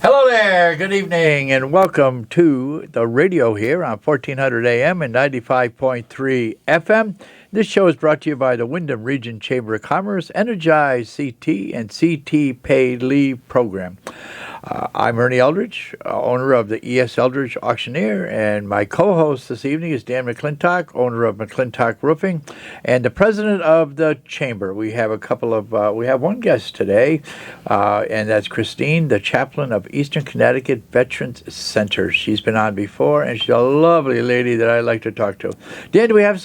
Hello there, good evening, and welcome to the radio here on 1400 AM and 95.3 FM. This show is brought to you by the Windham Region Chamber of Commerce, Energize CT, and CT Paid Leave Program. I'm Ernie Eldridge, owner of the E.S. Eldridge Auctioneer, and my co-host this evening is Dan McClintock, owner of McClintock Roofing, and the president of the Chamber. We have one guest today, and that's Christine, the chaplain of Eastern Connecticut Veterans Center. She's been on before, and she's a lovely lady that I like to talk to. Dan, do we have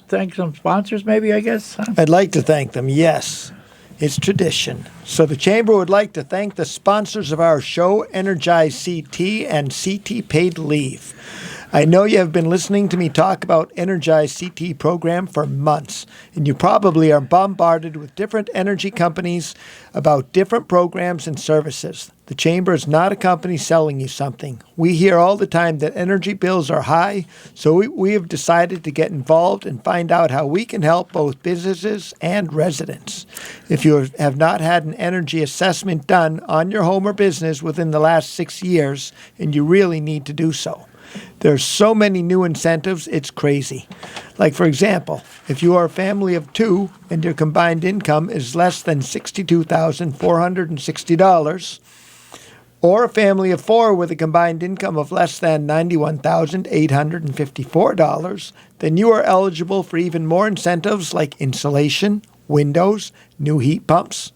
thank some sponsors maybe, I guess? I'd like to thank them, yes. It's tradition. So the Chamber would like to thank the sponsors of our show, Energize CT and CT Paid Leave. I know you have been listening to me talk about Energize CT program for months, and you probably are bombarded with different energy companies about different programs and services. The Chamber is not a company selling you something. We hear all the time that energy bills are high, so we have decided to get involved and find out how we can help both businesses and residents. If you have not had an energy assessment done on your home or business within the last 6 years, and you really need to do so. There's so many new incentives, it's crazy. Like, for example, if you are a family of two and your combined income is less than $62,460, or a family of four with a combined income of less than $91,854, then you are eligible for even more incentives like insulation, windows, new heat pumps.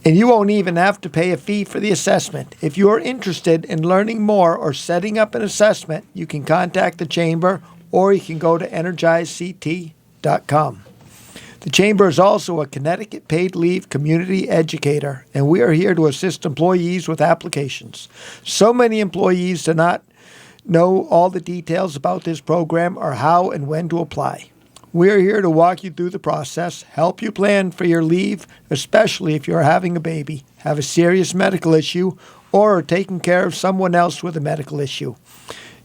And you won't even have to pay a fee for the assessment. If you are interested in learning more or setting up an assessment, you can contact the Chamber or you can go to energizect.com. The Chamber is also a Connecticut paid leave community educator, and we are here to assist employees with applications. So many employees do not know all the details about this program or how and when to apply. We are here to walk you through the process, help you plan for your leave, especially if you are having a baby, have a serious medical issue, or are taking care of someone else with a medical issue.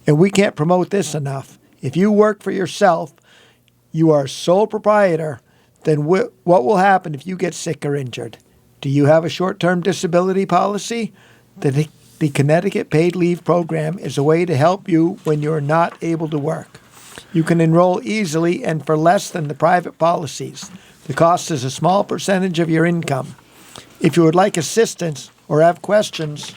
And we can't promote this enough. If you work for yourself, you are a sole proprietor, then what will happen if you get sick or injured? Do you have a short-term disability policy? The Connecticut Paid Leave Program is a way to help you when you are not able to work. You can enroll easily and for less than the private policies. The cost is a small percentage of your income. If you would like assistance or have questions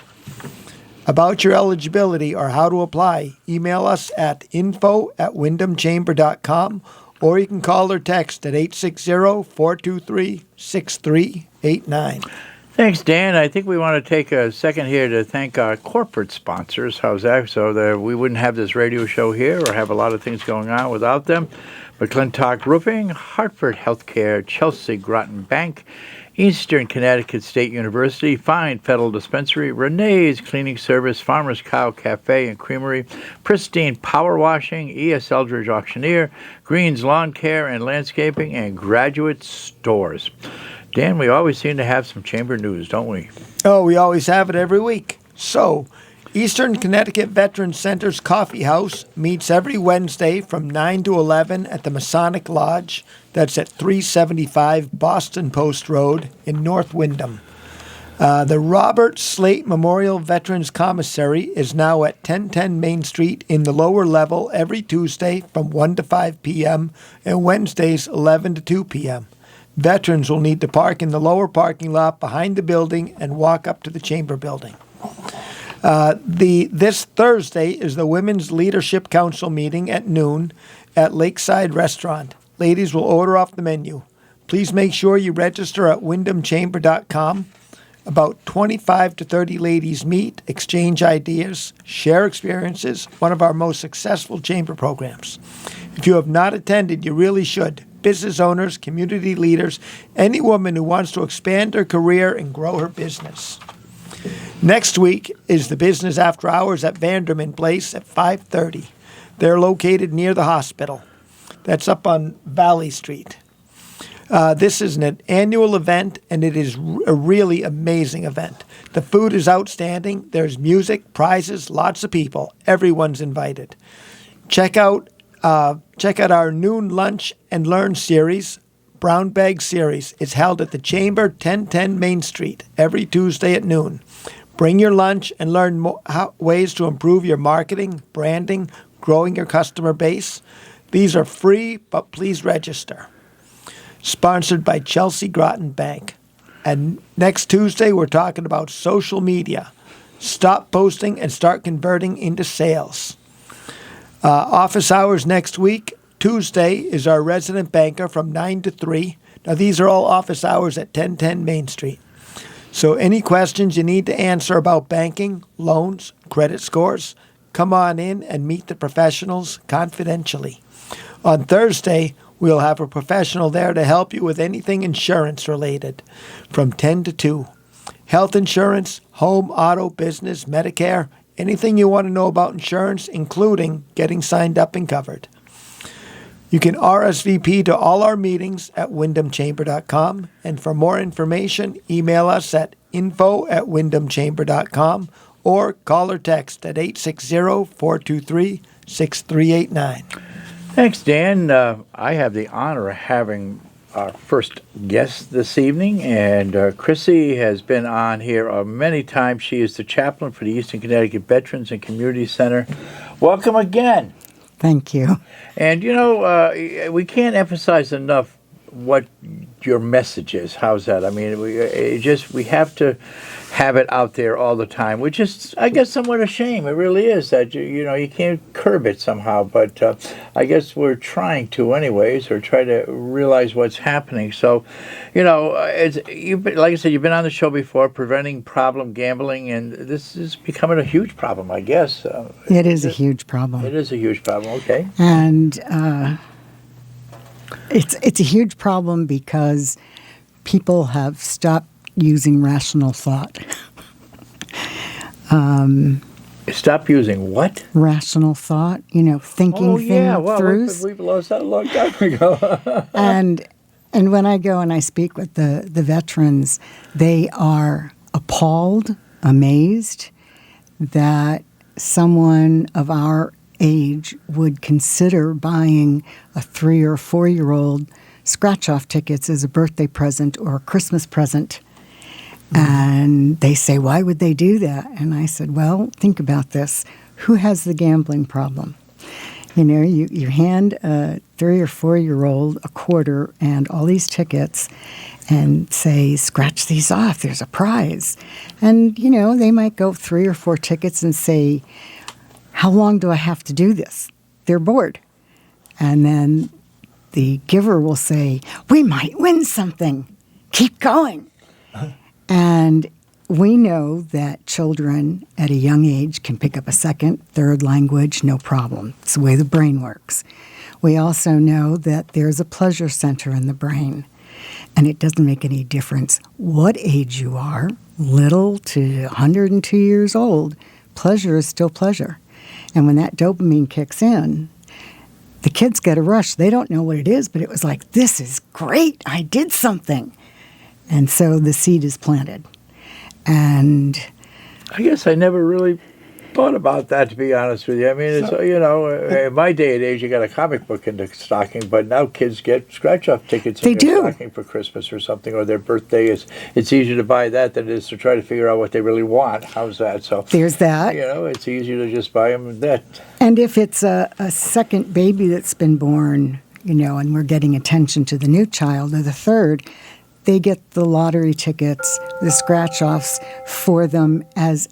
about your eligibility or how to apply, email us at info@windhamchamber.com, or you can call or text at 860-423-6389. Thanks, Dan. I think we want to take a second here to thank our corporate sponsors. How's that? So that we wouldn't have this radio show here or have a lot of things going on without them. McClintock Roofing, Hartford Healthcare, Chelsea Groton Bank, Eastern Connecticut State University, Fine Federal Dispensary, Renee's Cleaning Service, Farmer's Cow Cafe and Creamery, Pristine Power Washing, E.S. Eldridge Auctioneer, Green's Lawn Care and Landscaping, and Graduate Stores. Dan, we always seem to have some chamber news, don't we? Oh, we always have it every week. So, Eastern Connecticut Veterans Center's Coffee House meets every Wednesday from 9 to 11 at the Masonic Lodge. That's at 375 Boston Post Road in North Windham. The Robert Slate Memorial Veterans Commissary is now at 1010 Main Street in the lower level every Tuesday from 1 to 5 p.m. and Wednesdays 11 to 2 p.m. Veterans will need to park in the lower parking lot behind the building and walk up to the Chamber building. This Thursday is the Women's Leadership Council meeting at noon at Lakeside Restaurant. Ladies will order off the menu. Please make sure you register at windhamchamber.com. About 25 to 30 ladies meet, exchange ideas, share experiences, one of our most successful chamber programs. If you have not attended, you really should. Business owners, community leaders, any woman who wants to expand her career and grow her business. Next week is the Business After Hours at Vanderman Place at 5:30. They're located near the hospital. That's up on Valley Street. This is an annual event, and it is a really amazing event. The food is outstanding. There's music, prizes, lots of people. Everyone's invited. Check out our noon lunch and learn series, Brown Bag Series. It's held at the Chamber, 1010 Main Street, every Tuesday at noon. Bring your lunch and learn ways to improve your marketing, branding, growing your customer base. These are free, but please register. Sponsored by Chelsea Groton Bank. And next Tuesday, we're talking about social media. Stop posting and start converting into sales. Office hours next week. Tuesday is our resident banker from 9 to 3. Now, these are all office hours at 1010 Main Street. So any questions you need to answer about banking, loans, credit scores, come on in and meet the professionals confidentially. On Thursday, we'll have a professional there to help you with anything insurance related from 10 to 2. Health insurance, home, auto, business, Medicare, anything you want to know about insurance, including getting signed up and covered. You can RSVP to all our meetings at wyndhamchamber.com. And for more information, email us at info@wyndhamchamber.com or call or text at 860-423-6389. Thanks, Dan. I have the honor of having our first guest this evening, and Chrissy has been on here many times. She is the chaplain for the Eastern Connecticut Veterans and Community Center. Welcome again. Thank you. And, we can't emphasize enough what your message is. How's that? I mean, we have to have it out there all the time, which is, I guess, somewhat a shame. It really is that, you can't curb it somehow. But I guess we're trying to anyways, or try to realize what's happening. So, like I said, you've been on the show before, preventing problem gambling, and this is becoming a huge problem, I guess. It is a huge problem. It is a huge problem, okay. And it's a huge problem because people have stopped using rational thought. Stop using what? Rational thought, thinking things through. We've lost that a long time ago. and when I go and I speak with the veterans, they are appalled, amazed that someone of our age would consider buying a 3 or 4 year old scratch-off tickets as a birthday present or a Christmas present. And they say, why would they do that? And I said, well, think about this. Who has the gambling problem? You hand a 3 or 4 year old a quarter and all these tickets and say, scratch these off, there's a prize. And, they might go 3 or 4 tickets and say, how long do I have to do this? They're bored. And then the giver will say, we might win something. Keep going. And we know that children at a young age can pick up a second, third language, no problem. It's the way the brain works. We also know that there's a pleasure center in the brain. And it doesn't make any difference what age you are, little to 102 years old, pleasure is still pleasure. And when that dopamine kicks in, the kids get a rush. They don't know what it is, but it was like, this is great. I did something. And so the seed is planted. And I guess I never really thought about that, to be honest with you. I mean, it's, in my day and age, you got a comic book in the stocking, but now kids get scratch-off tickets in their stocking for Christmas or something, or their birthday. It's easier to buy that than it is to try to figure out what they really want. How's that? So there's that. It's easier to just buy them that. And if it's a second baby that's been born, and we're getting attention to the new child or the third, they get the lottery tickets, the scratch-offs for them as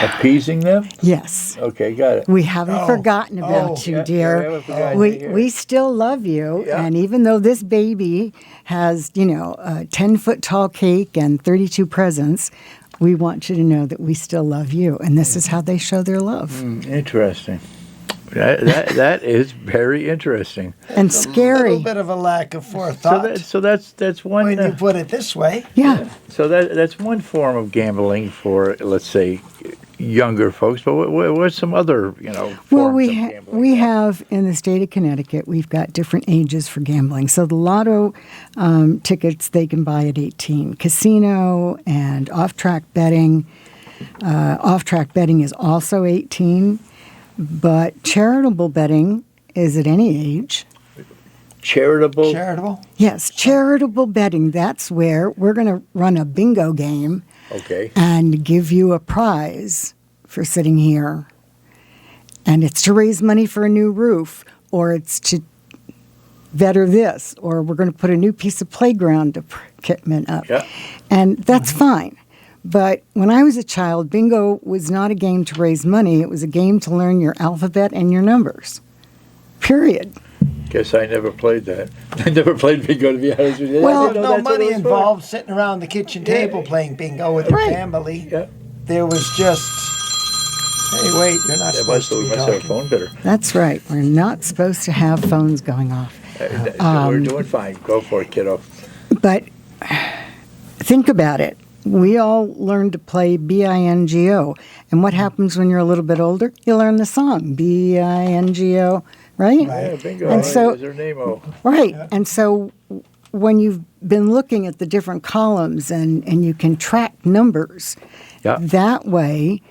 appeasing them? Yes. Okay, got it. We haven't forgotten about you, dear. We still love you, and even though this baby has, a 10-foot tall cake and 32 presents, we want you to know that we still love you, and this is how they show their love. Interesting. That is very interesting and scary. A little bit of a lack of forethought. So that's one. When you put it this way, yeah. So that's one form of gambling for, let's say, younger folks. But what's some other forms of gambling? We have in the state of Connecticut, we've got different ages for gambling. So the lotto tickets they can buy at 18. Casino and off-track betting. Off-track betting is also 18. But charitable betting is at any age. Charitable? Yes, charitable betting. That's where we're going to run a bingo game Okay. and give you a prize for sitting here. And it's to raise money for a new roof, or it's to better this, or we're going to put a new piece of playground equipment up. Yeah. And that's fine. But when I was a child, bingo was not a game to raise money. It was a game to learn your alphabet and your numbers. Period. Guess I never played that. I never played bingo, to be honest with you. Well, I didn't know No that's what it money was for. involved sitting around the kitchen table playing bingo with your Right. family. Yeah. There was just, hey, wait, you're not That must supposed to be have a talking. phone bitter. That's right. We're not supposed to have phones going off. We're doing fine. Go for it, kiddo. But think about it. We all learned to play bingo. And what happens when you're a little bit older? You learn the song, bingo, right? Yeah, bingo. And so- Is her name? Oh, Right. And so when you've been looking at the different columns and you can track numbers, yeah. that way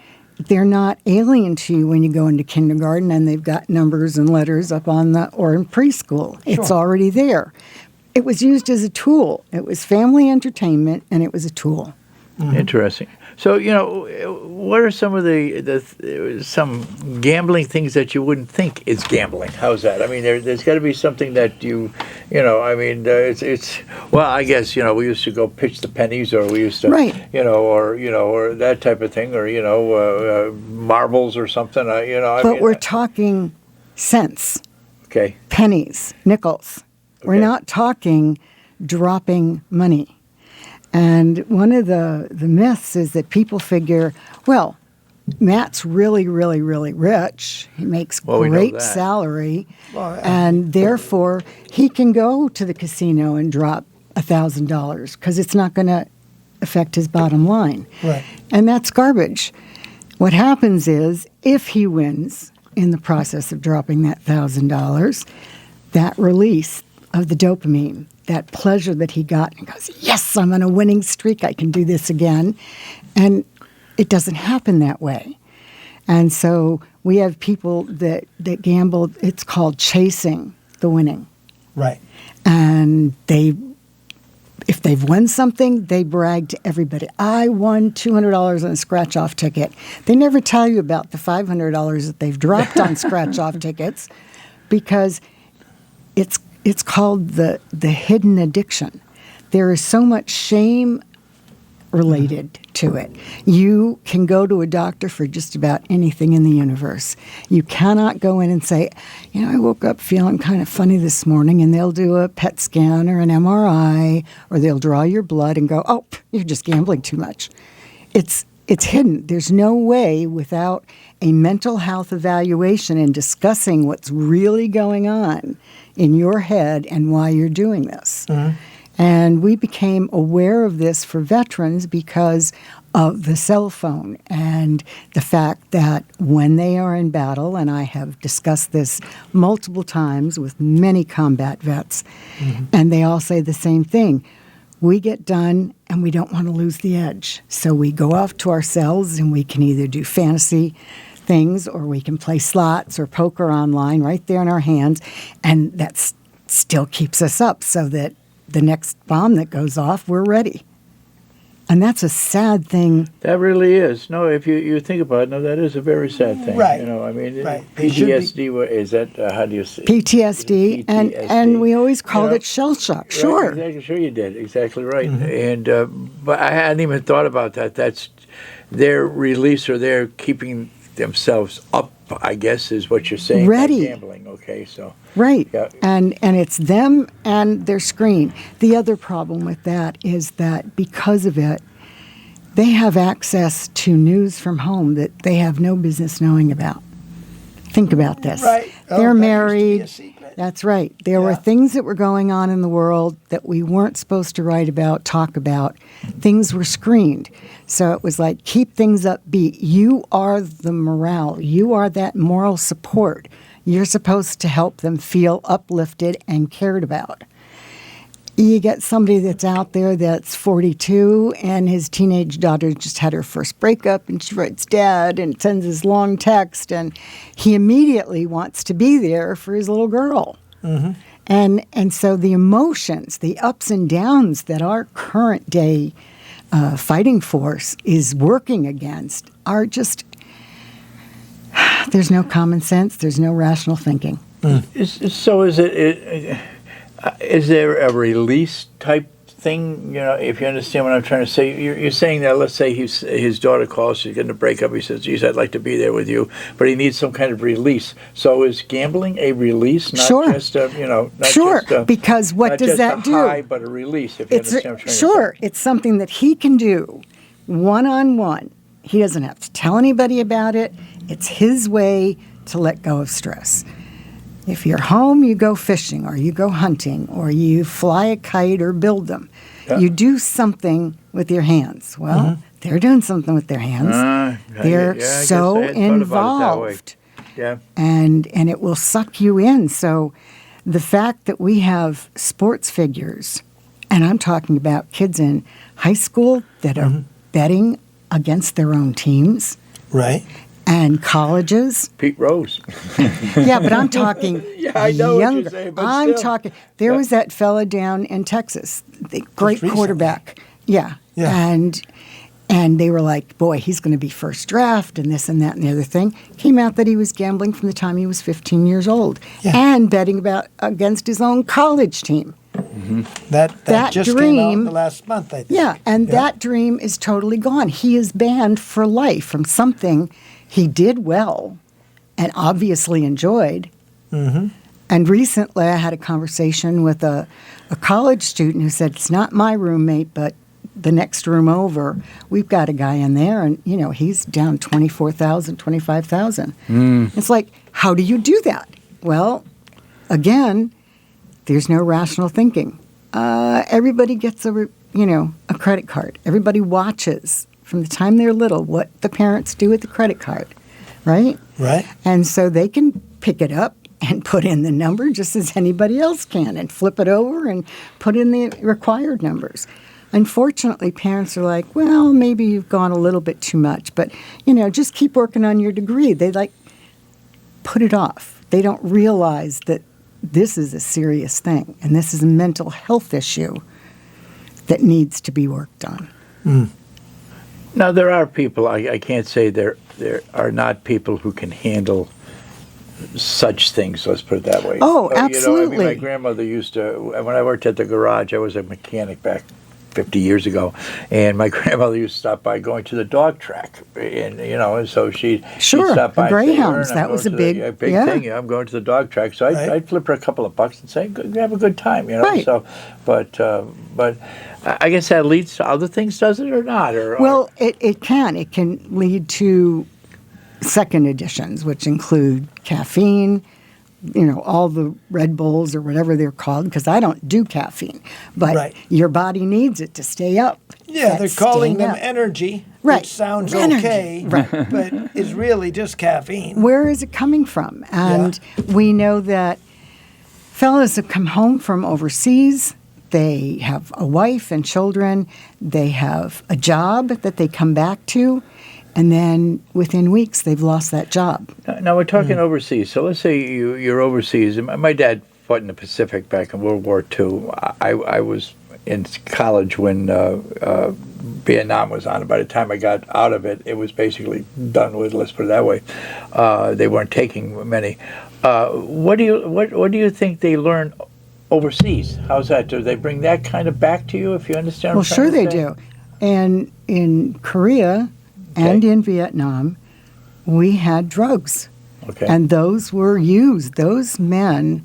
they're not alien to you when you go into kindergarten and they've got numbers and letters up on or in preschool. It's already there. It was used as a tool. It was family entertainment and it was a tool. Interesting. So, what are some of some gambling things that you wouldn't think is gambling? How's that? I mean, there's got to be something that it's well, I guess, we used to go pitch the pennies, or we used to, Right. or that type of thing, or, marbles or something, But we're talking cents, okay. pennies, nickels. We're Okay. not talking dropping money. And one of the myths is that people figure, well, Matt's really, really, really rich. He makes Well, we know great that. salary. Well, And therefore, he can go to the casino and drop $1,000 because it's not going to affect his bottom line. Right. And that's garbage. What happens is, if he wins in the process of dropping that $1,000, that release of the dopamine, that pleasure that he got, and goes, yes, I'm on a winning streak, I can do this again. And it doesn't happen that way. And so we have people that gamble, it's called chasing the winning. Right. And if they've won something, they brag to everybody. I won $200 on a scratch-off ticket. They never tell you about the $500 that they've dropped on scratch-off tickets, because it's called the hidden addiction. There is so much shame related to it. You can go to a doctor for just about anything in the universe. You cannot go in and say, I woke up feeling kind of funny this morning, and they'll do a PET scan or an MRI, or they'll draw your blood and go, oh, you're just gambling too much. It's hidden. There's no way without a mental health evaluation and discussing what's really going on in your head and why you're doing this. Mm-hmm. And we became aware of this for veterans because of the cell phone and the fact that when they are in battle, and I have discussed this multiple times with many combat vets, and they all say the same thing. We get done and we don't want to lose the edge. So we go off to our cells and we can either do fantasy things, or we can play slots or poker online right there in our hands. And that still keeps us up so that the next bomb that goes off, we're ready. And that's a sad thing. That really is. No, if you think about it, no, that is a very sad thing. Right. Right. They should be- PTSD, is that, how do you say? PTSD, and we always called it shell shock. Right, Sure. exactly, sure you did. Exactly right. And but I hadn't even thought about that. That's their release, or their keeping themselves up, I guess, is what you're saying. by Ready. Gambling. Okay, so. Right. Yeah. And it's them and their screen. The other problem with that is that because of it, they have access to news from home that they have no business knowing about. Think about this. Right. Oh, They're that used to be married. a secret. That's right. There were Yeah. things that were going on in the world that we weren't supposed to write about, talk about. Things were screened. So it was like, keep things upbeat. You are the morale. You are that moral support. You're supposed to help them feel uplifted and cared about. You get somebody that's out there that's 42 and his teenage daughter just had her first breakup, and she writes dad and sends this long text, and he immediately wants to be there for his little girl. And so the emotions, the ups and downs that our current day fighting force is working against are just, there's no common sense, there's no rational thinking. Is there a release type thing? If you understand what I'm trying to say, you're saying that. Let's say his daughter calls, she's going to break up. He says, "Geez, I'd like to be there with you," but he needs some kind of release. So is gambling a release? Not Sure. just not Sure. just Because what not does just that a do? high, but a release. If you understand what I'm trying to say. Sure. It's something that he can do one-on-one. He doesn't have to tell anybody about it. It's his way to let go of stress. If you're home, you go fishing or you go hunting or you fly a kite or build them. Yeah. You do something with your hands. Well, they're doing something with their hands. They're I guess so I hadn't thought about it that way. involved. Yeah. And it will suck you in. So the fact that we have sports figures, and I'm talking about kids in high school that are betting against their own teams. Right. And colleges. Pete Rose. Yeah, but I'm talking I know younger. what you're saying, but I'm still. talking. There was that fella down in Texas, the great recently. quarterback. Yeah. And they were like, boy, he's going to be first draft and this and that and the other thing. Came out that he was gambling from the time he was 15 years old and betting against his own college team. That just dream, came out in the last month, I think. Yeah, and that dream is totally gone. He is banned for life from something he did well and obviously enjoyed. And recently I had a conversation with a college student who said, it's not my roommate, but the next room over, we've got a guy in there, and, he's down $24,000, $25,000. It's like, how do you do that? Well, again, there's no rational thinking. Everybody gets a credit card. Everybody watches from the time they're little what the parents do with the credit card, right? Right. And so they can pick it up and put in the number just as anybody else can and flip it over and put in the required numbers. Unfortunately, parents are like, well, maybe you've gone a little bit too much, but, just keep working on your degree. They put it off. They don't realize that this is a serious thing, and this is a mental health issue that needs to be worked on. Now, there are people, I can't say there are not people who can handle such things, let's put it that way. Oh, absolutely. My grandmother used to, when I worked at the garage, I was a mechanic back 50 years ago, and my grandmother used to stop by going to the dog track, and and so she'd stop by greyhounds. And say, that was a big thing. I'm going to the dog track, so I'd flip her a couple of bucks and say, have a good time, Right. So, but I guess that leads to other things, does it, or not? Well, it can. It can lead to second editions, which include caffeine, all the Red Bulls or whatever they're called, because I don't do caffeine. But your body needs it to stay up. Yeah, they're calling them up. energy, Right. which sounds Energy. okay, but is really just caffeine. Where is it coming from? And we know that fellas that come home from overseas, they have a wife and children, they have a job that they come back to, and then within weeks they've lost that job. Now we're talking overseas. So let's say you're overseas. My dad fought in the Pacific back in World War II. I was in college when Vietnam was on. By the time I got out of it, it was basically done with. Let's put it that way. They weren't taking many. What do you think they learn overseas? How's that? Do they bring that kind of back to you? If you understand. Well, sure they do. And in Korea and in Vietnam, we had drugs. Okay. And those were used. Those men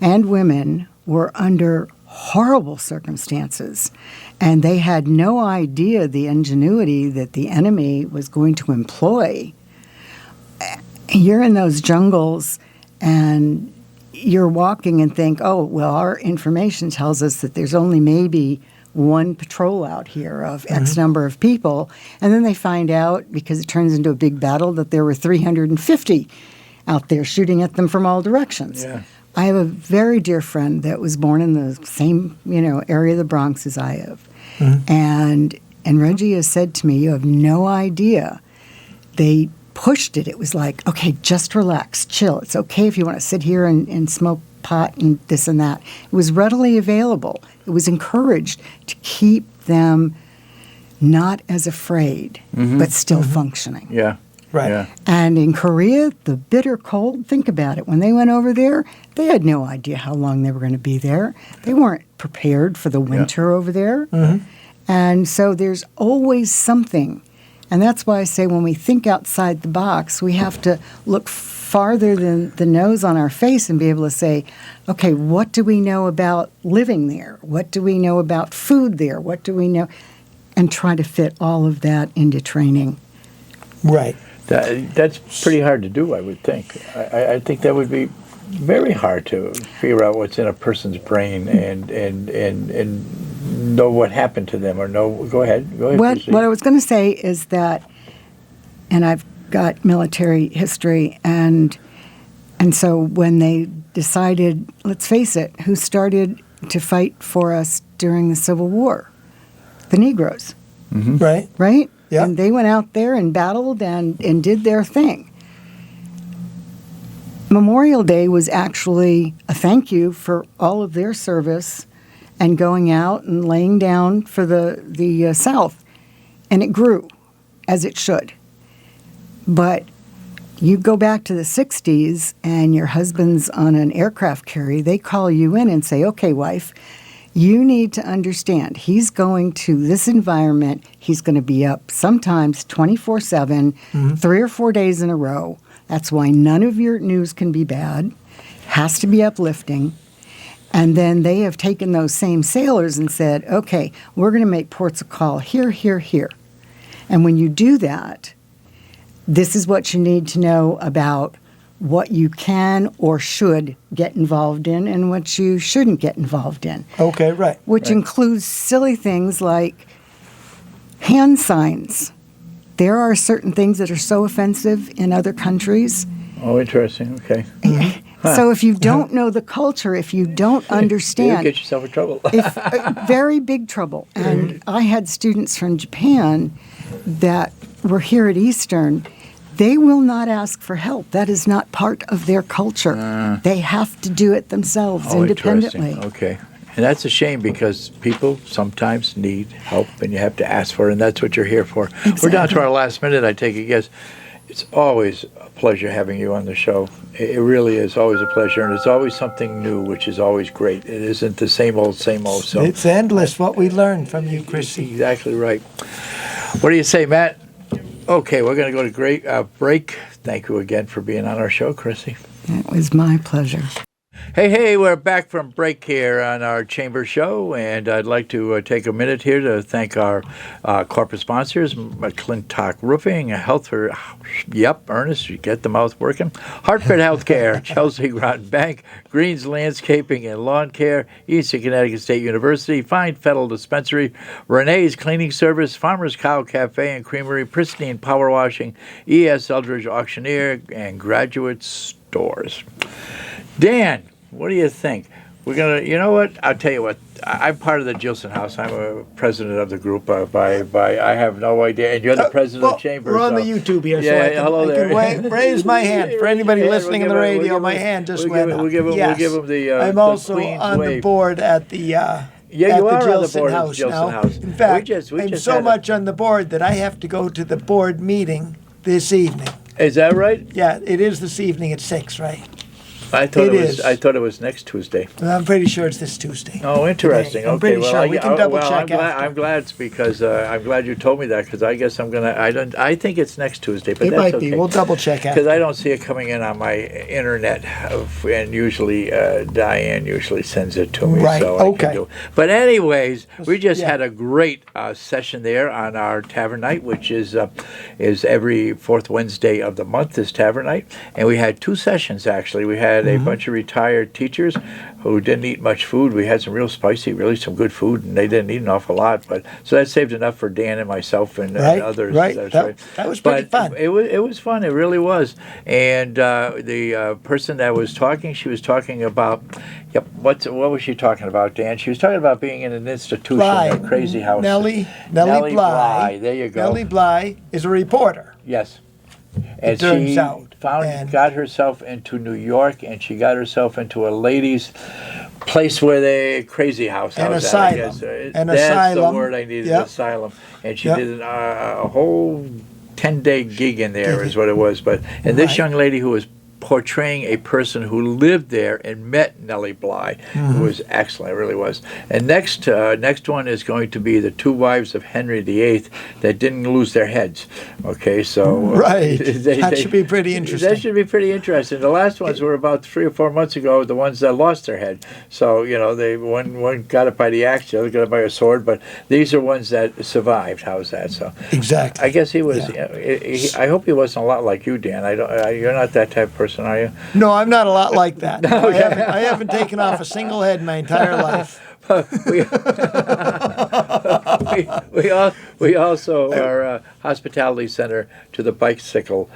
and women were under horrible circumstances. And they had no idea the ingenuity that the enemy was going to employ. You're in those jungles and you're walking and think, oh, well, our information tells us that there's only maybe one patrol out here of X number of people. And then they find out, because it turns into a big battle, that there were 350 out there shooting at them from all directions. Yeah. I have a very dear friend that was born in the same, area of the Bronx as I have. And Reggie has said to me, you have no idea. They pushed it. It was like, okay, just relax, chill. It's okay if you want to sit here and smoke pot and this and that. It was readily available. It was encouraged to keep them not as afraid, but still functioning. Yeah. Right. Yeah. And in Korea, the bitter cold, think about it. When they went over there, they had no idea how long they were going to be there. They weren't prepared for the winter over there. And so there's always something. And that's why I say when we think outside the box, we have to look farther than the nose on our face and be able to say, okay, what do we know about living there? What do we know about food there? What do we know? And try to fit all of that into training. Right. That's pretty hard to do, I would think. I think that would be very hard to figure out what's in a person's brain and know what happened to them or know. Go ahead. What I was going to say is that, and I've got military history, and so when they decided, let's face it, who started to fight for us during the Civil War? The Negroes. Right. Right? Yeah. And they went out there and battled and did their thing. Memorial Day was actually a thank you for all of their service and going out and laying down for the South. And it grew, as it should. But you go back to the 60s and your husband's on an aircraft carrier, they call you in and say, okay, wife, you need to understand, he's going to this environment, he's going to be up sometimes 24/7, 3 or 4 days in a row. That's why none of your news can be bad, has to be uplifting. And then they have taken those same sailors and said, okay, we're going to make ports of call here, here, here. And when you do that, this is what you need to know about what you can or should get involved in and what you shouldn't get involved in. Okay, right. Which includes silly things like hand signs. There are certain things that are so offensive in other countries. Oh, interesting. Okay. So if you don't know the culture, if you don't understand, you get yourself in trouble. very big trouble. And I had students from Japan that were here at Eastern. They will not ask for help. That is not part of their culture. They have to do it themselves independently. Interesting. Okay. And that's a shame because people sometimes need help and you have to ask for it, and that's what you're here for. Exactly. We're down to our last minute, I take it. Yes. It's always a pleasure having you on the show. It really is always a pleasure, and it's always something new, which is always great. It isn't the same old, same old. So It's endless what we learn from you, Chrissy. Exactly right. What do you say, Matt? Okay, we're going to go to great break. Thank you again for being on our show, Chrissy. It was my pleasure. Hey, we're back from break here on our Chamber Show, and I'd like to take a minute here to thank our corporate sponsors, McClintock Roofing, Ernest, you get the mouth working, Hartford Healthcare, Chelsea Groton Bank, Greens Landscaping and Lawn Care, Eastern Connecticut State University, Fine Fettle Dispensary, Renee's Cleaning Service, Farmer's Cow Cafe and Creamery, Pristine Power Washing, E.S. Eldridge Auctioneer, and Graduate Stores. Dan, what do you think? We're going to, you know what? I'll tell you what. I'm part of the Gilson House. I'm a president of the group. I have no idea. And you're the president of the chamber. We're on the YouTube here, so hello there. I can raise my hand. For anybody listening on the radio, my hand just went up. We'll give him the I'm also Queen's on wave. the board at the Yeah, you are on the Gilson board of the House Gilson now. House. In fact, We I'm just so had much on the board that I have to go to the board meeting this evening. Is that right? Yeah, it is this evening at 6, right? I thought It it was. is. I thought it was next Tuesday. Well, I'm pretty sure it's this Tuesday. Oh, interesting. I'm Okay, pretty well, sure. We can double check after. I'm glad it's because I'm glad you told me that because I guess I'm gonna. I think it's next Tuesday, but It that's might okay. be. We'll double check Because after. I don't see it coming in on my internet, and usually Diane usually sends it to me. Right, So I okay. can do it. But anyways, we just Yeah. had a great session there on our Tavern Night, which is every fourth Wednesday of the month is Tavern Night, and we had 2 sessions actually. We had a bunch of retired teachers who didn't eat much food. We had some real spicy, really some good food, and they didn't eat an awful lot. But so that saved enough for Dan and myself and others. Right. That's That was pretty fun. It was fun. It really was. And the person that was talking, she was talking about. Yep. What was she talking about, Dan? She was talking about being in an institution, a crazy house. Nellie Bly. Bly. There you go. Nellie Bly is a reporter. Yes. And it turns she out. got herself into New York, and she got herself into a ladies' place where they crazy house. An How's asylum. That, I guess. An That's asylum. the word I needed. Yep. Asylum. And she Yep. did a whole 10-day gig in there, is what it was. But and this Right. young lady who was portraying a person who lived there and met Nellie Bly. It was excellent, it really was. And next one is going to be the two wives of Henry VIII that didn't lose their heads. Okay, so Right. That should be pretty interesting. That should be pretty interesting. The last ones were about 3 or 4 months ago, the ones that lost their head. So they one got it by the axe, the other got it by a sword. But these are ones that survived. How's that? So Exactly. I guess he was. I hope he wasn't a lot like you, Dan. You're not that type of person, are you? No, I'm not a lot like that. I haven't taken off a single head my entire life. we also are a hospitality center to the bicycle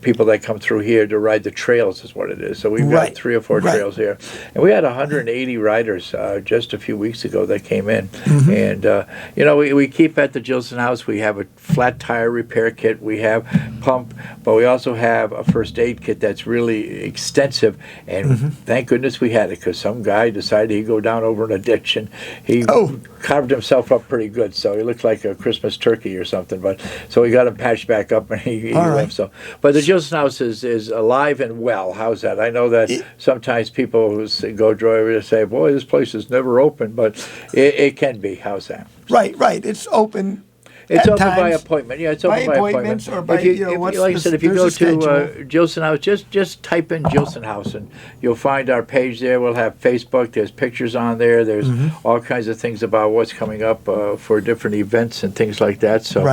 people that come through here to ride the trails is what it is. So we've got 3 or 4 trails here. And we had 180 riders just a few weeks ago that came in. And, we keep at the Gilson House. We have a flat tire repair kit. We have pump, but we also have a first aid kit that's really extensive. And thank goodness we had it, because some guy decided he'd go down over in a ditch, and he carved himself up pretty good. So he looked like a Christmas turkey or something. But so we got him patched back up, and he left. So, but the Gilson House is alive and well. How's that? I know that sometimes people who go drive to say, "Boy, this place is never open," but it can be. How's that? Right. It's open. It's open times, by appointment. Yeah, it's open by appointment. Or by, like I said, if you go to Gilson House, just type in Gilson House, and you'll find our page there. We'll have Facebook. There's pictures on there. There's all kinds of things about what's coming up for different events and things like that. So,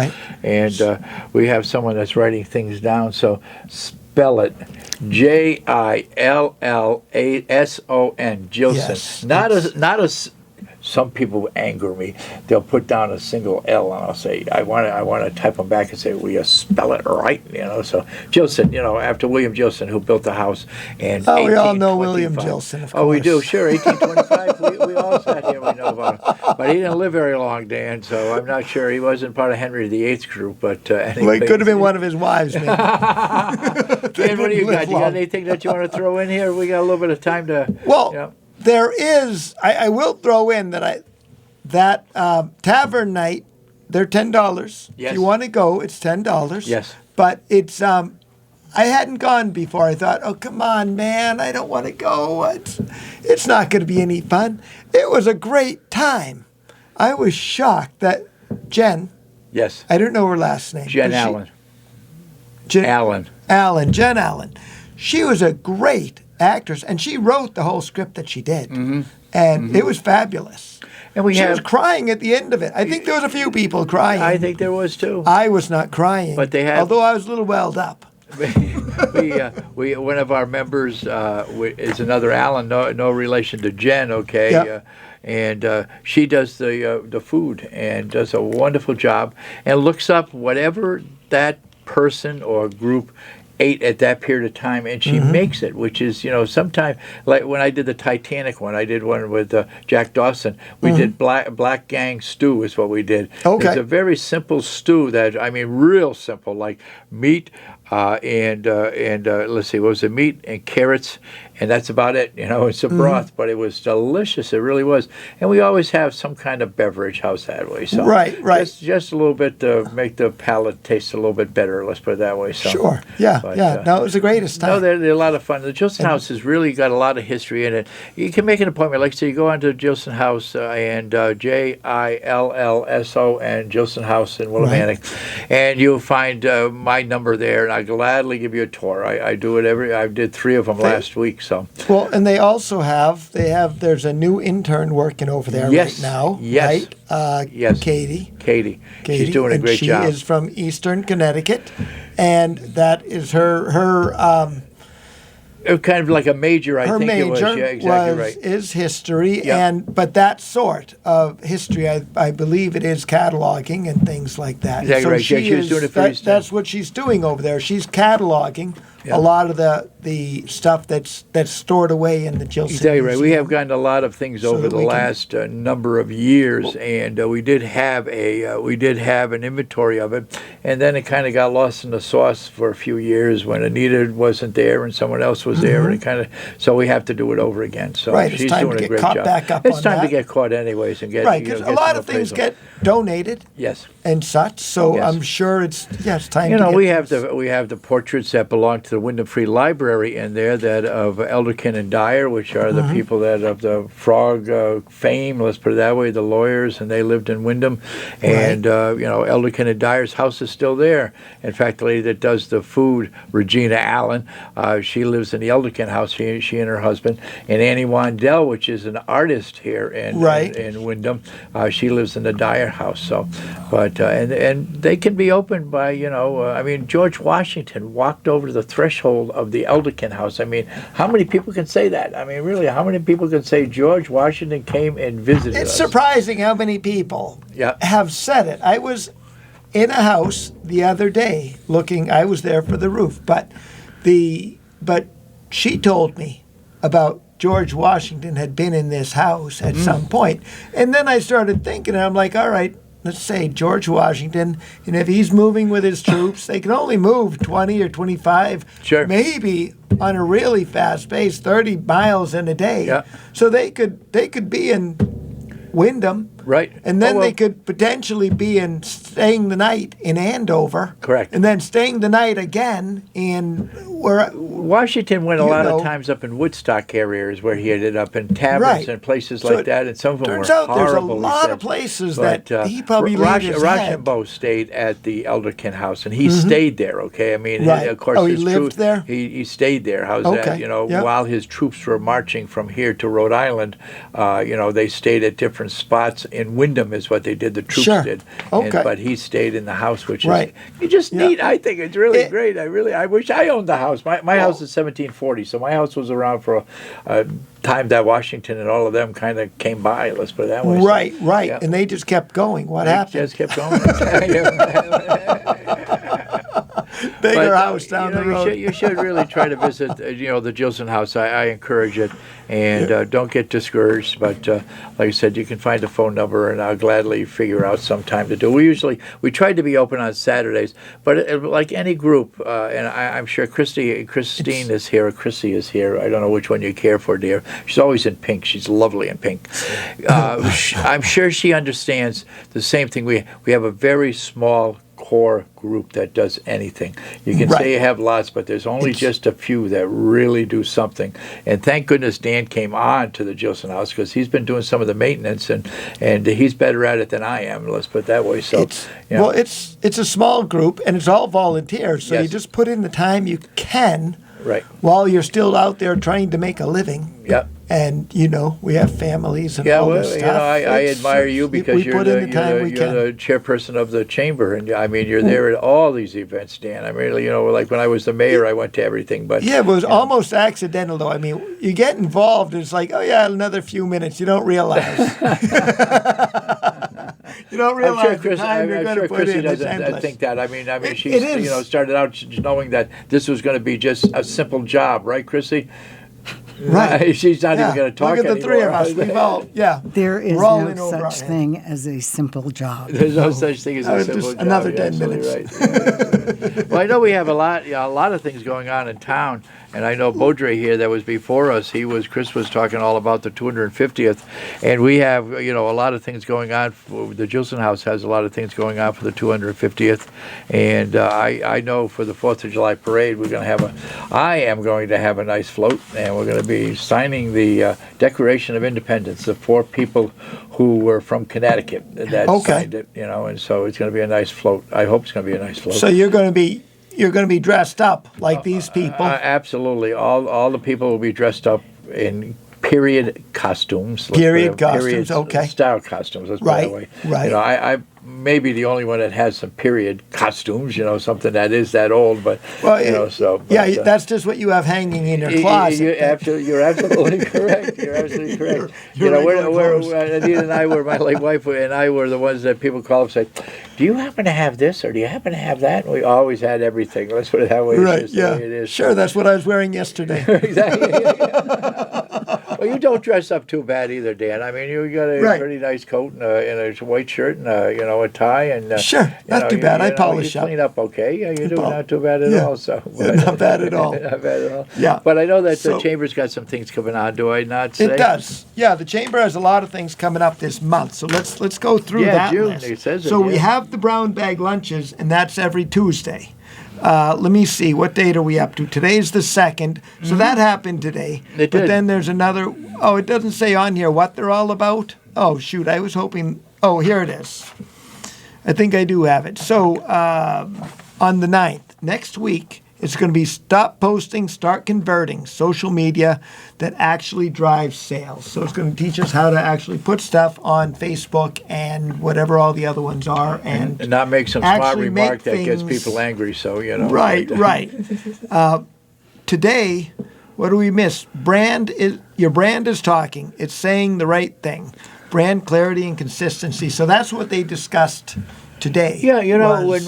and we have someone that's writing things down. So spell it Jillson. Gilson. Yes, Not a. Some people anger me. They'll put down a single L, and I'll say, I want to type them back and say, will you spell it right? So Gilson, after William Gilson, who built the house in we all know William Gilson, of course. Oh, we do, sure, 1825. we all sat here, we know about him. But he didn't live very long, Dan, so I'm not sure. He wasn't part of Henry VIII's group, but anyway. Well, he could have been one of his wives, maybe. Dan, what do you got? You got anything that you want to throw in here? We got a little bit of time to... Well... There is. I will throw in that tavern night. They're $10. Yes. If you want to go, it's $10. Yes. But it's I hadn't gone before. I thought, oh come on, man, I don't want to go. It's not going to be any fun. It was a great time. I was shocked that Jen. Yes. I don't know her last name. Jen Allen. Jen Allen. Allen. She was a great actress, and she wrote the whole script that she did, and it was fabulous. And she was crying at the end of it. I think there was a few people crying. I think there was too. I was not crying, but although I was a little welled up. we one of our members is another Allen, no relation to Jen. Okay. Yep. And she does the food and does a wonderful job and looks up whatever that person or group ate at that period of time, and she makes it, which is, sometimes, like when I did the Titanic one, I did one with Jack Dawson. We did black gang stew is what we did. Okay. It's a very simple stew real simple, like meat and let's see, what was it? Meat and carrots, and that's about it. It's a broth, but it was delicious. It really was. And we always have some kind of beverage. How's that way? So right. Just a little bit to make the palate taste a little bit better. Let's put it that way. So, sure. Yeah. But, no, it was the greatest time. No, they're a lot of fun. The Gilson House has really got a lot of history in it. You can make an appointment. Like I say, you go on to Gilson House and JILLSO and Gilson House in Willimantic, and you'll find my number there, and I'll gladly give you a tour. I do it I did 3 of them last week. So well, and they also there's a new intern working over there right now. Yes. Right? Yes. Katie. She's doing a great job. She is from Eastern Connecticut, and that is her kind of like a major, I think it was. Yeah, exactly right. Is history, but that sort of history, I believe it is cataloging and things like that. Exactly right. She was doing it for Eastern. That's what she's doing over there. She's cataloging Yeah. a lot of the stuff that's stored away in the Gilson Exactly right. We Museum. have gotten a lot of things So over that the we can- last number of years, and we did have an inventory of it, and then it kind of got lost in the sauce for a few years when Anita wasn't there and someone else was there, and it kind of so we have to do it over again. So Right, it's she's time to doing a get great caught job. back up It's on time to that. get caught anyways and get Right, because a get lot some of things appraisal. get donated Yes. and such. So Yes. I'm sure it's time. You to know, get we have things- the portraits that belong to the Wyndham Free Library in there, that of Elderkin and Dyer, which are the people that of the frog fame. Let's put it that way, the lawyers, and they lived in Wyndham. And Elderkin and Dyer's house is still there. In fact, the lady that does the food, Regina Allen, she lives in the Elderkin house. She and her husband. And Annie Wandell, which is an artist here in Wyndham, she lives in the Dyer house. So, but and they can be opened by I mean, George Washington walked over to the threshold of the Elderkin house. I mean, how many people can say that? I mean, really, how many people can say George Washington came and visited It's us? surprising how many people Yeah. have said it. I was in a house the other day looking. I was there for the roof, but she told me about George Washington had been in this house at some point. And then I started thinking, and I'm like, all right, let's say George Washington, and if he's moving with his troops, they can only move 20 or 25, Sure. maybe on a really fast pace, 30 miles in a day. Yeah. So they could be in Wyndham. Right. And then Oh, well. they could potentially be in staying the night in Andover. Correct. And then staying the night again in where Washington went a you lot know. of times up in Woodstock areas where he ended up in taverns Right. and places So like that, and some of them were turns out there's a horrible. he lot said. of places But, that he probably laid his head. Rochambeau stayed at the Elderkin house, and he stayed there. Okay, I mean, Right. of course, Oh, he his lived troops, there? He stayed there. How's Okay, that? yeah. While his troops were marching from here to Rhode Island, they stayed at different spots in Wyndham, is what they did. The troops Sure. did. Okay. But he stayed in the house, which Right. is just Yeah. neat. I think it's really It- great. I wish I owned the house. My house is 1740, so my house was around for a time that Washington and all of them kind of came by. Let's put it that way. So, Right, right. yeah. And they just kept going. What They happened? just kept going. Bigger But, house down the road. You should really try to visit, the Gilson house. I encourage it, and don't get discouraged. But like I said, you can find a phone number, and I'll gladly figure out some time to do. We try to be open on Saturdays, but like any group, and I'm sure Christine is here, or Chrissy is here. I don't know which one you care for, dear. She's always in pink. She's lovely in pink. I'm sure she understands the same thing. We have a very small core group that does anything. You can Right. say you have lots, but there's only just a few that really do something. And thank goodness Dan came on to the Gilson house, because he's been doing some of the maintenance, and he's better at it than I am. Let's put it that way. So, Well, it's a small group and it's all volunteers, so you Yes. just put in the time you can right. while you're still out there trying to make a living. Yep. And we have families and Yeah, all well, this stuff. I admire you because we you're put in the time we you're can. the chairperson of the chamber, and I mean you're there at all these events, Dan. I mean, like when I was the mayor, I went to everything. But Yeah, it was almost accidental, though. I mean, you get involved, and it's like, oh yeah, another few minutes. You don't realize. You don't realize the time you're going to put Chrissy in. It's doesn't endless. think that. I mean, It she's is. started out knowing that this was going to be just a simple job, right, Chrissy? Right. She's not even going to talk Look at the three of anymore. us. We've all, There is We're all no in over our such head. thing as a simple job. There's no such thing as a was simple just job. another You're 10 absolutely minutes. right. Well, I know we have a lot of things going on in town, and I know Baudry here that was before us. Chris was talking all about the 250th, and we have a lot of things going on. The Gilson House has a lot of things going on for the 250th, and I know for the 4th of July parade I am going to have a nice float, and we're going to be signing the Declaration of Independence. The 4 people who were from Connecticut that signed it, and so it's going to be a nice float. I hope it's going to be a nice float. So you're going to be dressed up like these people. Absolutely, all the people will be dressed up in period costumes. Period costumes, okay. Style costumes. Let's put it that way. Right. maybe the only one that has some period costumes, something that is that old, but, that's just what you have hanging in your closet. You're absolutely correct. You're absolutely correct. Anita and I were, my late wife and I were the ones that people call up and say, do you happen to have this or do you happen to have that? And we always had everything. Let's put it that way. Right, It's just the way it is. Sure, that's what I was wearing yesterday. Exactly. Well, you don't dress up too bad either, Dan. I mean, you got a pretty nice coat and a white shirt and a tie and sure, not too bad. I polish up. You clean up okay. Yeah, you do not too bad at all. So not bad at all. Not bad at all. Yeah, but I know that the Chamber's got some things coming on. Do I not say? It does. Yeah, the Chamber has a lot of things coming up this month. So let's go through that June, list. It says we have the brown bag lunches, and that's every Tuesday. Let me see. What date are we up to? Today's the 2nd. So that happened today. But then there's another. Oh, it doesn't say on here what they're all about. Oh, shoot. I was hoping. Oh, here it is. I think I do have it. So on the 9th, next week, it's going to be Stop Posting, Start Converting, social media that actually drives sales. So it's going to teach us how to actually put stuff on Facebook and whatever all the other ones are. And not make some smart remark that gets people angry. So, Right. Today, what do we miss? Your brand is talking. It's saying the right thing. Brand clarity and consistency. So that's what they discussed today. Yeah,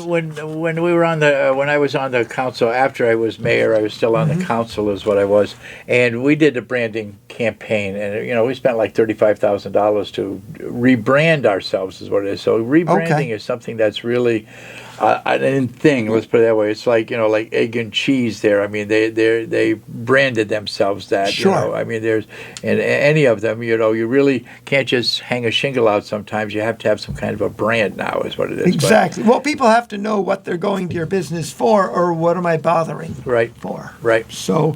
when we were on when I was on the council after I was mayor, I was still on the council is what I was, and we did a branding campaign, and we spent like $35,000 to rebrand ourselves is what it is. So rebranding is something that's really an thing. Let's put it that way. It's like like egg and cheese. There, I mean, they branded themselves that. Sure. I mean, there's and any of them. You really can't just hang a shingle out. Sometimes you have to have some kind of a brand now. Is what it is. Exactly. Well, people have to know what they're going to your business for, or what am I bothering for. Right. So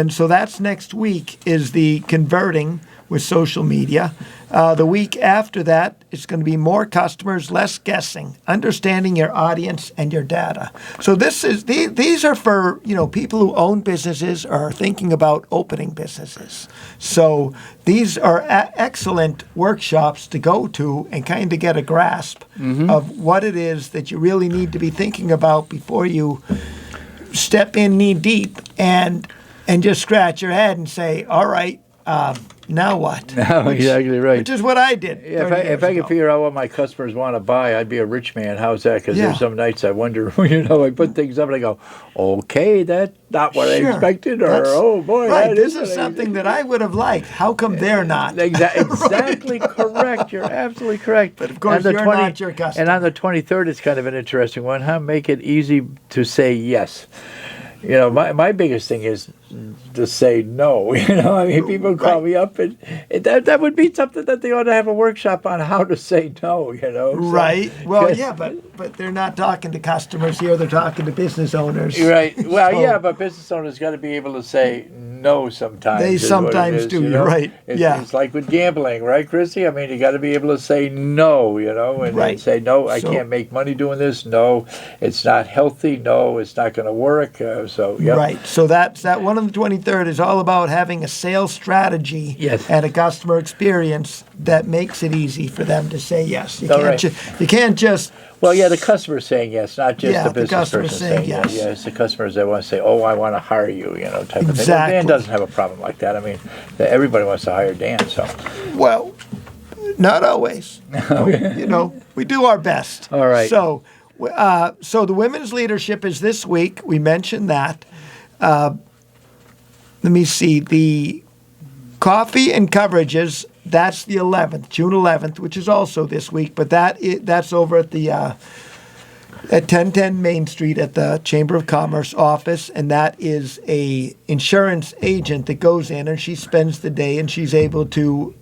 so that's next week is the converting with social media. The week after that, it's going to be more customers, less guessing, understanding your audience and your data. So these are for people who own businesses or are thinking about opening businesses. So these are excellent workshops to go to and kind of get a grasp of what it is that you really need to be thinking about before you step in knee deep and just scratch your head and say, all right, now what? Exactly right. Which is what I did. If I could figure out what my customers want to buy, I'd be a rich man. How's that? Because there's some nights I wonder, I put things up and I go, okay, that's not what I expected, or oh boy, right. This is something that I would have liked. How come they're not? Exactly correct. You're absolutely correct. But of course, you're not your customer. And on the 23rd, it's kind of an interesting one, huh? Make it easy to say yes. My biggest thing is to say no. I mean, people call me up, and that would be something that they ought to have a workshop on how to say no. So, right. Well, yeah, but they're not talking to customers here; they're talking to business owners. Right. Well, but business owners got to be able to say no sometimes. They sometimes do. You're right. It's like with gambling, right, Christy? I mean, you got to be able to say no. And say no. I can't make money doing this. No, it's not healthy. No, it's not going to work. Right. So that one on the 23rd is all about having a sales strategy and a customer experience that makes it easy for them to say yes. You can't just. Well, the customer's saying yes, not just the business the person saying yes. Yeah, it's the customers that want to say, "Oh, I want to hire you," type of thing. Well, Dan doesn't have a problem like that. I mean, everybody wants to hire Dan. So. Well, not always. We do our best. All right. So the women's leadership is this week. We mentioned that. Let me see. The coffee and coverages, that's the 11th, June 11th, which is also this week. But that's over at the at 1010 Main Street at the Chamber of Commerce office. And that is a insurance agent that goes in and she spends the day and she's able to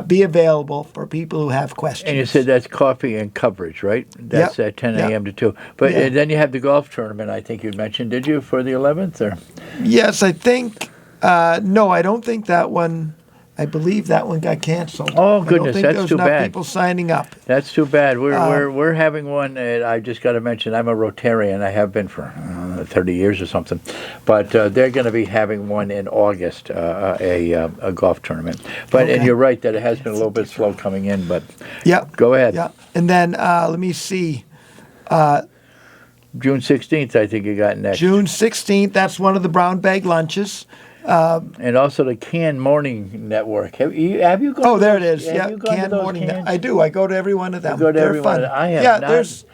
be available for people who have questions. And you said that's coffee and coverage, right? That's at 10 a.m. to 2. But then you have the golf tournament, I think you mentioned, did you, for the 11th? Or? Yes, I think. No, I don't think that one. I believe that one got canceled. Oh, goodness, that's too bad. Enough people signing up. That's too bad. We're having one. I just got to mention, I'm a Rotarian. I have been for 30 years or something. But they're going to be having one in August, a golf tournament. But and Okay. you're right that it has been a little bit slow coming in. But Yep. go ahead. Yeah. And then let me see. June 16th, I think you got next. June 16th, that's one of the brown bag lunches. And also the Can Morning Network. Have you gone? Oh, there it to those- is. have Yeah, you gone to Canned those Morning. cans? I do. I go to every one of them. You go to They're every fun. one. I have yeah, not. there's.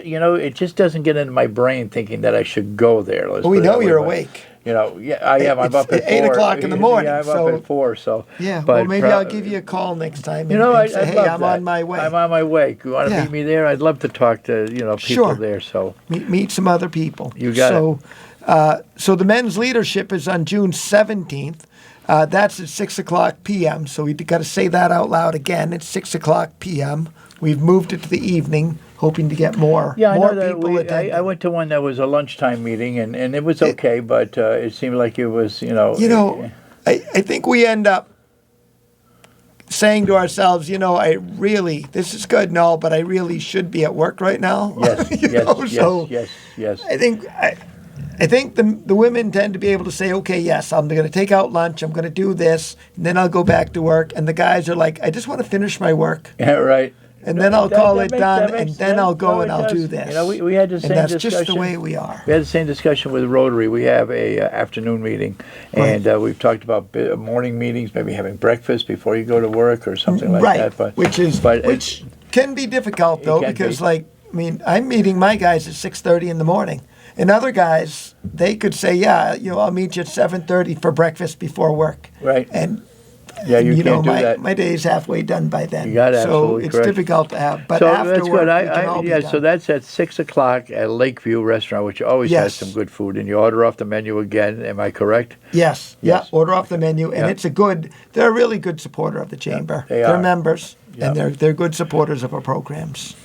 You know, it just doesn't get into my brain thinking that I should go there. Let's We put it know that way, you're but, awake. You know, yeah, I am. I'm It's up at 8 4. o'clock in the morning, Yeah, I'm so- up at 4. So Yeah. But Well, maybe I'll give you a call next time. And, You know, and say, I'd hey, love I'm that. on my way. I'm on my way. You want to Yeah. meet me there? I'd love to talk to people Sure. there. So Meet some other people. You got it. So the men's leadership is on June 17th. That's at 6 o'clock p.m. So we got to say that out loud again. It's 6 o'clock p.m. We've moved it to the evening, hoping to get more yeah, I more know that people attending. I went to one that was a lunchtime meeting, and it was okay, but it seemed like it was I think we end up saying to ourselves, this is good and all, but I really should be at work right now. Yes, yes. I think the women tend to be able to say, okay, yes, I'm going to take out lunch, I'm going to do this, and then I'll go back to work. And the guys are like, I just want to finish my work. Yeah, right. And then I'll call it done, that and makes then sense. I'll go No, and it I'll do does. this. You know, we had the same and that's discussion. just the way we are. We had the same discussion with Rotary. We have a afternoon meeting, and we've talked about morning meetings, maybe having breakfast before you go to work or something like that. But which can be difficult though, can because be. I'm meeting my guys at 6:30 in the morning, and other guys they could say, yeah, I'll meet you at 7:30 for breakfast before work. Right. And yeah, you can't do my, that. My day's halfway done by then. You got it, so absolutely it's correct. difficult to have. But So after that's work, good. we can all be So done. that's at 6 o'clock at Lakeview Restaurant, which always has Yes. some good food, and you order off the menu again. Am I correct? Yes. Yes. Yeah. Order off the menu, and Yeah. they're a really good supporter of the chamber. they They're are. members, Yeah. and they're good supporters of our programs.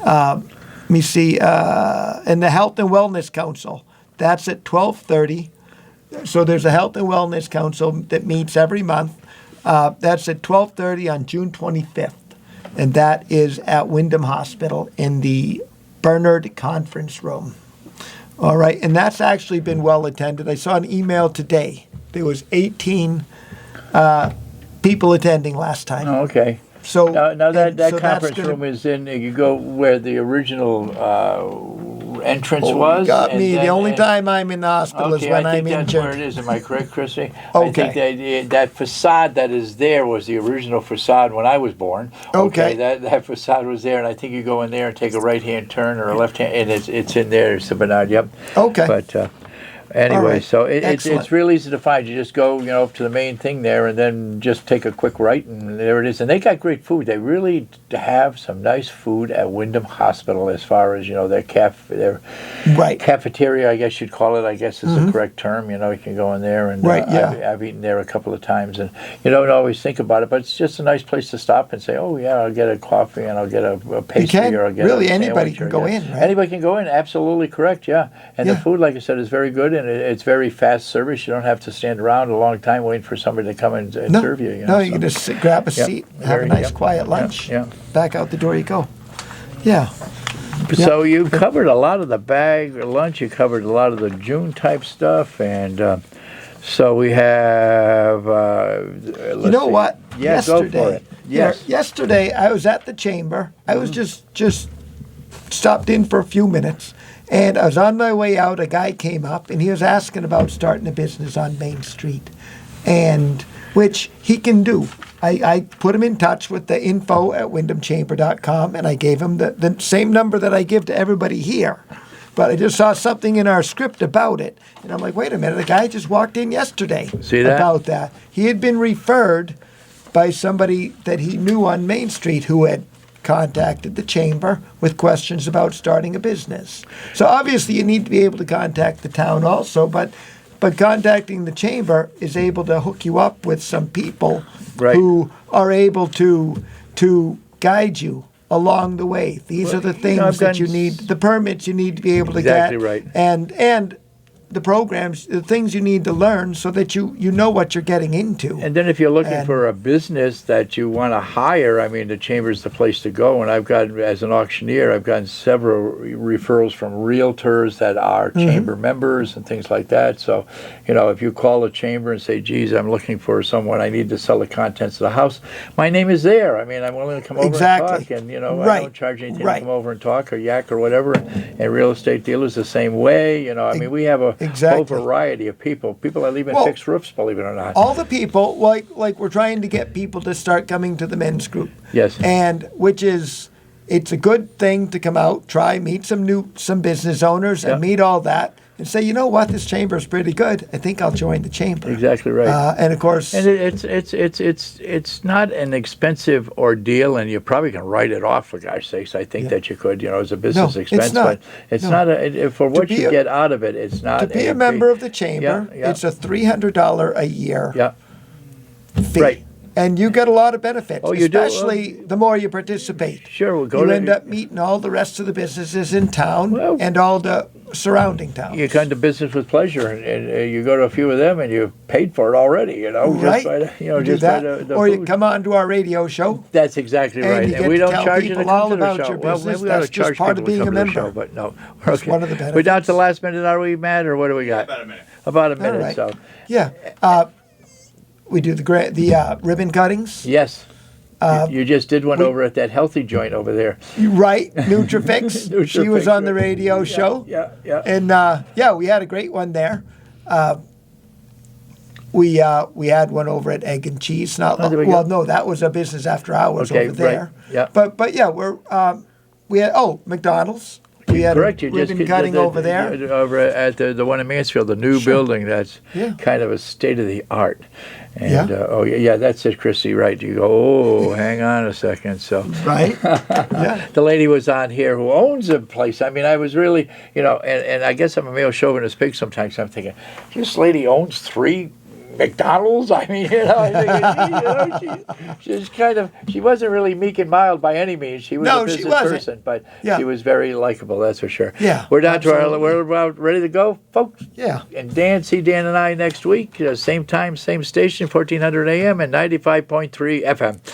Let me see. And the Health and Wellness Council, that's at 12:30. So there's a Health and Wellness Council that meets every month. That's at 12:30 on June 25th, and that is at Wyndham Hospital in the Bernard Conference Room. All right, and that's actually been well attended. I saw an email today. There was 18 people attending last time. Oh, okay. So Now that and so that's conference gonna- room is in. You go where the original entrance Oh, was. you got and me. The then- only time I'm in the hospital is Okay, when I I'm think that's where it injured. is. Am I correct, Chrissy? Okay. I think that facade that is there was the original facade when I was born. Okay. That facade was there, and I think you go in there and take a right-hand turn or a left-hand, and it's in there, Mr. Bernard. Yep. Okay. But anyway, right. so it's Excellent. real easy to find. You just go, up to the main thing there, and then just take a quick right, and there it is. And they got great food. They really have some nice food at Wyndham Hospital, as far as their Right. cafeteria, I guess you'd call it. I guess is the correct term. You can go in there, and Right, yeah. I've eaten there a couple of times, and you don't always think about it, but it's just a nice place to stop and say, oh yeah, I'll get a coffee and I'll get a pastry can. or I'll get Really, a anybody sandwich can or go get- in, right? Anybody can go in. Absolutely correct. Yeah, and the Yeah. food, like I said, is very good, and it's very fast service. You don't have to stand around a long time waiting for somebody to come and No, serve you. no, you so. can just grab a Yep. seat, have a Very- nice yep. quiet lunch. Yeah. Back out the door you go. Yeah. So you covered a lot of the bag lunch. You covered a lot of the June type stuff, and so we have. You know what? Yeah, yesterday, go for it. Yes. Yesterday I was at the chamber. I was just stopped in for a few minutes, and I was on my way out. A guy came up, and he was asking about starting a business on Main Street, and which he can do. I put him in touch with the info at wyndhamchamber.com, and I gave him the same number that I give to everybody here. But I just saw something in our script about it, and I'm like, wait a minute, a guy just walked in yesterday See that? about that. He had been referred by somebody that he knew on Main Street who had contacted the chamber with questions about starting a business. So obviously you need to be able to contact the town also, but contacting the chamber is able to hook you up with some people Right. who are able to guide you along the way. These are the I've things that done you need, the permits you need to be able to Exactly get. right. And the programs, the things you need to learn, so that you know what you're getting into. And then if you're looking And- for a business that you want to hire, I mean, the chamber's the place to go. And I've gotten, as an auctioneer, I've gotten several referrals from realtors that are chamber members and things like that. So, you know, if you call the chamber and say, geez, I'm looking for someone, I need to sell the contents of the house, my name is there. I mean, I'm willing to come over and talk. And, you know, I don't charge anything to come over and talk or yak or whatever. And real estate dealers the same way. You know, I mean, we have a whole variety of people. People that live in fixed roofs, believe it or not. All the people, like we're trying to get people to start coming to the men's group. Yes. And which is, it's a good thing to come out, try, meet some business owners and meet all that. And say, you know what, this chamber is pretty good. I think I'll join the chamber. Exactly right. And of course, and it's not an expensive ordeal, and you probably can write it off for gosh sakes. I think that you could, you know, as a business expense, but it's not for what you get out of it. It's not to be a member of the chamber. It's a $300 a year fee. Right. And you get a lot of benefits, Oh, you do? especially the more you participate. Sure, we'll go You to- end up meeting all the rest of the businesses in town and all the surrounding towns. You come to business with pleasure, and you go to a few of them, and you've paid for it already. You know, Right. Just by the, you know, You just do by that, the or you food. come on to our radio show. That's exactly and right. you And get we to don't tell charge you to people come all to the about show. your Well, business. we ought to That's just charge part people of to being come a to the show, member. but no. That's Okay. one of the We're down to benefits. the last minute. Are we, Matt, or what do we got? About a minute. About a minute. All right. So Yeah. We do the ribbon cuttings. yes. You just did one over at that healthy joint over there. Right, Nutrifix. She was Nutrifix, on the right. radio show. Yeah, yeah. And we had a great one there. We had one over at Egg and Cheese. Not Oh, there we well, go. no, that was a business after hours Okay, over there. right, yeah. But yeah, we had McDonald's. We had Correct. a You just ribbon cutting over there. Over at the one in Mansfield, the new building. That's kind of a state of the art. And that's it, Chrissy. Right? You go. Oh, hang on a second. So Right. Yeah. the lady was on here who owns a place. I mean, I was really, you know, and I guess I'm a male chauvinist pig sometimes. I'm thinking, this lady owns 3 McDonald's. I mean, you know, I think, she's kind of, she wasn't really meek and mild by any means. She was No, a she business wasn't. person, but Yeah. she was very likable. That's for sure. Yeah, we're down to absolutely. we're about ready to go, folks. Yeah. And Dan and I next week, same time, same station, 1400 AM and 95.3 FM.